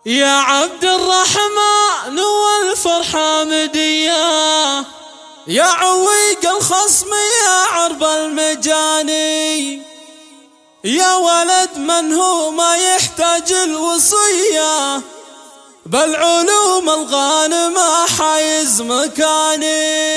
يا عبد الرحمن والفرحة مدية، يا عويق الخصم يا عرب المجاني، يا ولد من هو ما يحتاج الوصية، بل علوم الغانمة حايز مكاني.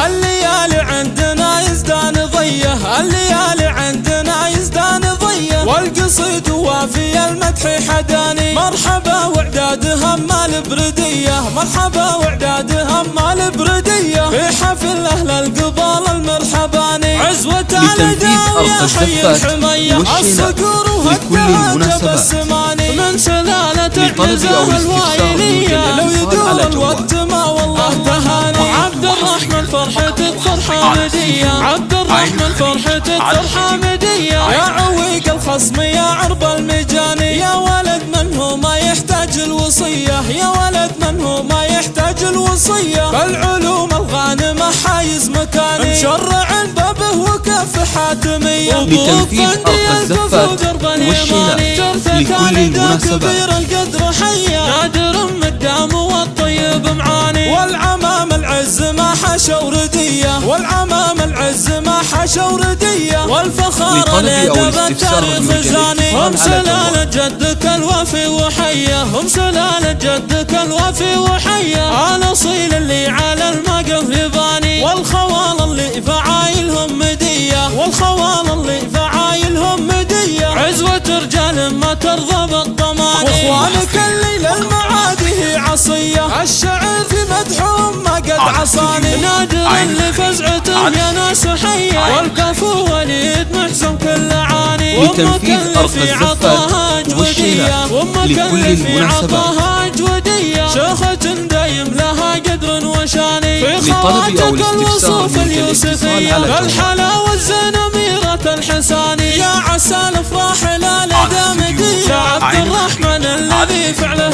الليالي عندنا يزدان ضيه، الليالي عندنا يزدان ضيه، والقصيد وافي المدح حداني. مرحبا واعداد هم البرديه، مرحبا واعداد هم البرديه، في حفل اهل القبال المرحباني. عزوة الاداء يا حي الحميه، الصقور وهالدهات بالسماني، من سلالة الجزاء الوايليه، لو يدور الوقت ما والله تهاني. عبد الرحمن فرحتك فرحة مدية، عبد الرحمن فرحتك فرحة مدية، يا عويق الخصم يا عرب المجاني، يا ولد من هو ما يحتاج الوصية، يا ولد من هو ما يحتاج الوصية، بل علوم الغانمة حايز مكاني. مشرع بابه وكف حاتمية، لتنفيذ أرض الزفات والشيلات لكل المناسبات. كبير القدر حيا، نادر مدام والطيب معاني، والعمام العز ما حشا وردية، والعمام العز ما حشا وردية، والفخار ليدب التاريخ زاني. هم سلالة جدك الوفي وحية، هم سلالة جدك الوفي وحية، الأصيل اللي على المقف يباني، والخوال اللي فعايلهم مدية، والخوال اللي فعايلهم مدية، عزوة رجال ما ترضى بالضماني. واخوانك اللي للمعادي عصية، الشعر في مدحهم ما قد عصاني، نادر اللي فزعته يا ناس حية، والكفو وليد محزن كل عاني. لتنفيذ أرض الزفات والشيلات لكل المناسبات. شيخة دايم لها قدر وشاني، في خواتك الوصوف اليوسفية، الحلاوة الزنميرة الحساني، يا عسى الافراح لا لدى مدية، عبد الرحمن الذي فعله